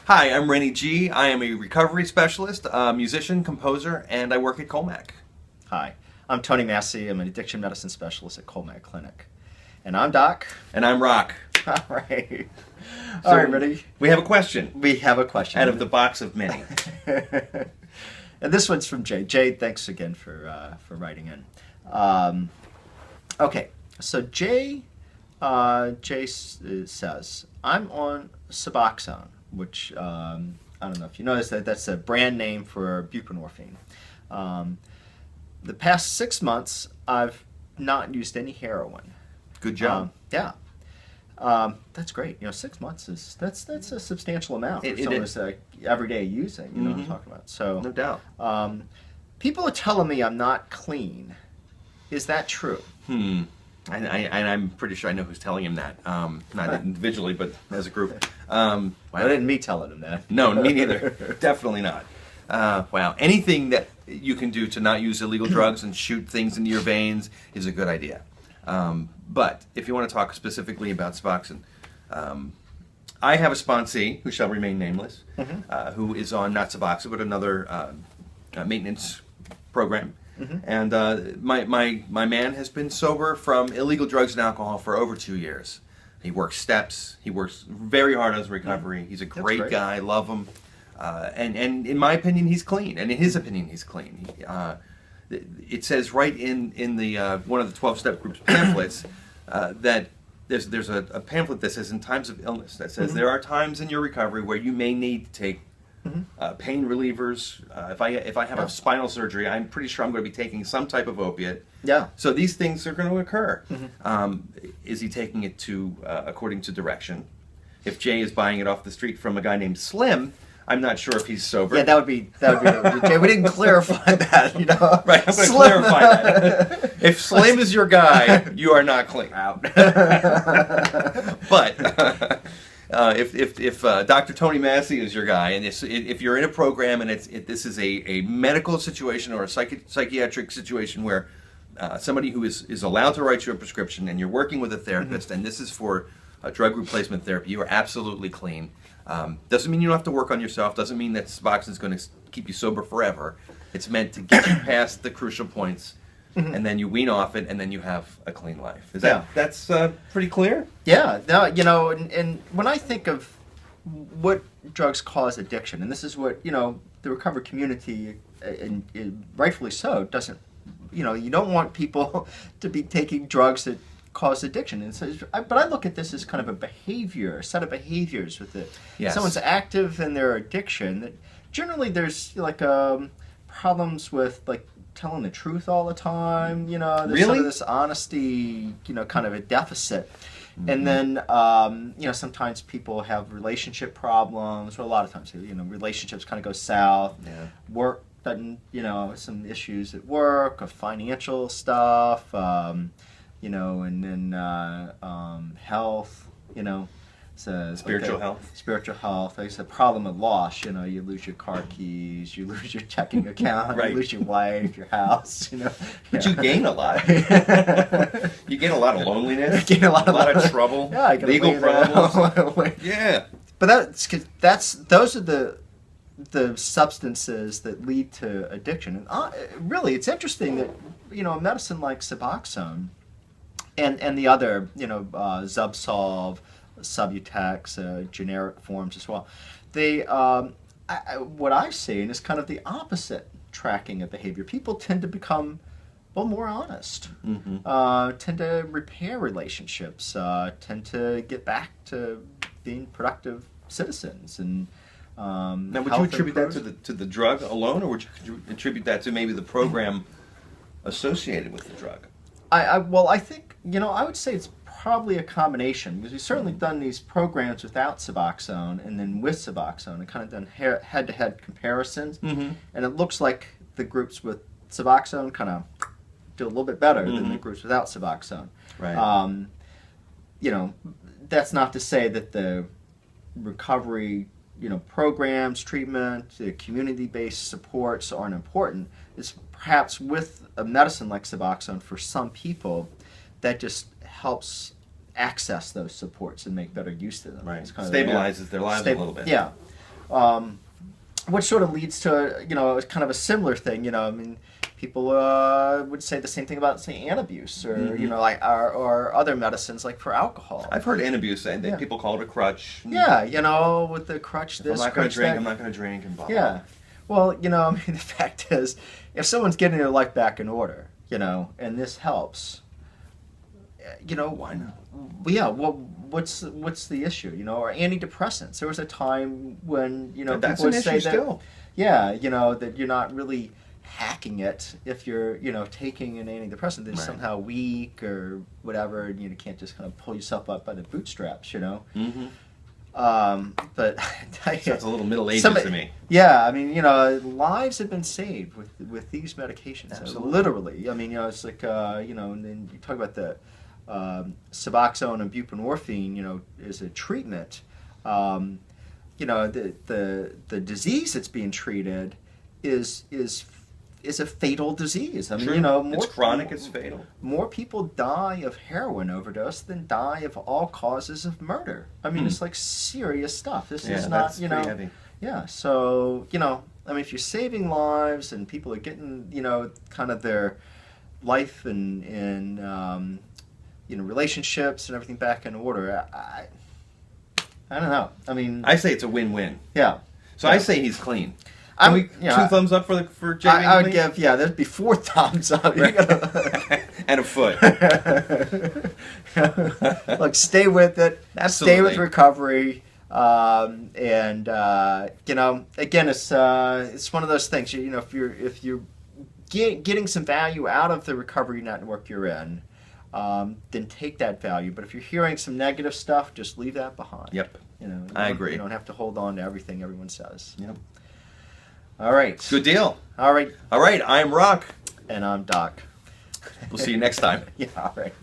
Hi, I'm Rennie G. I am a recovery specialist, a musician, composer, and I work at Colmac. Hi, I'm Tony Massey. I'm an addiction medicine specialist at Colmac Clinic. And I'm Doc. And I'm Rock. All right. So All right, ready? We have a question. We have a question. Out of the box of many. And this one's from Jay. Jay, thanks again for writing in. Okay, so Jay says, I'm on Suboxone, which I don't know if you noticed that's a brand name for buprenorphine. The past 6 months, I've not used any heroin. Good job. Yeah. That's great. 6 months that's a substantial amount for someone who's everyday using. You know what I'm talking about. So no doubt. People are telling me I'm not clean. Is that true? And I'm pretty sure I know who's telling him that. Not individually, but as a group. Well, it isn't me telling him that. No, me neither. Definitely not. Wow. Anything that you can do to not use illegal drugs and shoot things into your veins is a good idea. But if you want to talk specifically about Suboxone, I have a sponsee who shall remain nameless, who is on not Suboxone but another maintenance program. And my man has been sober from illegal drugs and alcohol for over 2 years. He works steps. He works very hard on his recovery. He's a great guy. Love him. And in my opinion, he's clean. And in his opinion, he's clean. It says right in the one of the 12-step group's pamphlets that there's a pamphlet that says in times of illness that says there are times in your recovery where you may need to take pain relievers. If I have a spinal surgery, I'm pretty sure I'm going to be taking some type of opiate. Yeah. So these things are going to occur. Is he taking it to according to direction? If Jay is buying it off the street from a guy named Slim, I'm not sure if he's sober. Yeah, that would be Jay, we didn't clarify that, Right, I'm going to clarify that. If Slim is your guy, you are not clean. Out. But if Dr. Tony Massey is your guy, and if you're in a program and this is a medical situation or a psychiatric situation where somebody who is allowed to write you a prescription and you're working with a therapist and this is for drug replacement therapy, you are absolutely clean. Doesn't mean you don't have to work on yourself. Doesn't mean that Suboxone is going to keep you sober forever. It's meant to get you past the crucial points, and then you wean off it, and then you have a clean life. That's pretty clear? Yeah. No, and when I think of what drugs cause addiction, and this is what the recovery community, and rightfully so, doesn't. You don't want people to be taking drugs that cause addiction, and so, but I look at this as kind of a set of behaviors with it. Yes. Someone's active in their addiction. That generally there's problems with telling the truth all the time. There's really? sort of this honesty, kind of a deficit. And then sometimes people have relationship problems. Well, a lot of times relationships kind of go south. Yeah. Work doesn't, some issues at work, or financial stuff. And then health, Spiritual health. Spiritual health. Like I said, problem of loss, you lose your car keys, you lose your checking account, Right. You lose your wife, your house, But you gain a lot. You gain a lot of loneliness, You gain a lot of trouble, Yeah, I legal problems. Yeah. But those are the substances that lead to addiction. And really, it's interesting that, a medicine like Suboxone, and the other, Zubsolv, Subutex, generic forms as well. They, what I've seen is kind of the opposite tracking of behavior. People tend to become more honest, tend to repair relationships, tend to get back to being productive citizens. And now, would you attribute that to the drug alone, or would you attribute that to maybe the program associated with the drug? I think, I would say it's probably a combination, because we've certainly done these programs without Suboxone and then with Suboxone and kind of done head-to-head comparisons. And it looks like the groups with Suboxone kind of do a little bit better than the groups without Suboxone. Right. That's not to say that the recovery programs, treatment, community-based supports aren't important. It's perhaps with a medicine like Suboxone, for some people, that just helps access those supports and make better use of them. Right. It's kind Stabilizes their lives a little bit. Yeah. which sort of leads to kind of a similar thing. I mean, people would say the same thing about, say, Antabuse, or like or other medicines like for alcohol. I've heard Antabuse, and people call it a crutch. Yeah, with the crutch, I'm not going to drink. I'm not going to drink, and blah. Yeah, well, I mean, the fact is, if someone's getting their life back in order, and this helps, why not? Yeah, well, what's the issue? Or antidepressants. There was a time when But that's people would an say issue that, still. yeah, that you're not really hacking it if you're taking an antidepressant that's Right. somehow weak or whatever, and you can't just kind of pull yourself up by the bootstraps. Mm-hmm. But That's a little Middle Ages to me. yeah, I mean, lives have been saved with these medications. Absolutely. Literally. I mean, it's like, and then you talk about the Suboxone and buprenorphine, as a treatment. The disease that's being treated is a fatal disease. I mean, True. It's chronic. It's fatal. More people die of heroin overdose than die of all causes of murder. I mean, it's like serious stuff. This is not, that's pretty heavy. Yeah, so, I mean, if you're saving lives and people are getting, kind of their life and relationships and everything back in order, I don't know. I mean, I say it's a win-win. yeah. So I say he's clean. I'm- Can we, yeah, two thumbs up for Jamie? I would give, there'd be 4 thumbs up. You gotta- and a foot. Look, stay with it. Absolutely. Stay with recovery. Again, it's one of those things. If you're getting some value out of the recovery network you're in, then take that value. But if you're hearing some negative stuff, just leave that behind. Yep. You I agree. You don't have to hold on to everything everyone says. Yep. All right. Good deal. All right. All right. I'm Rock. And I'm Doc. We'll see you next time. Yeah. All right.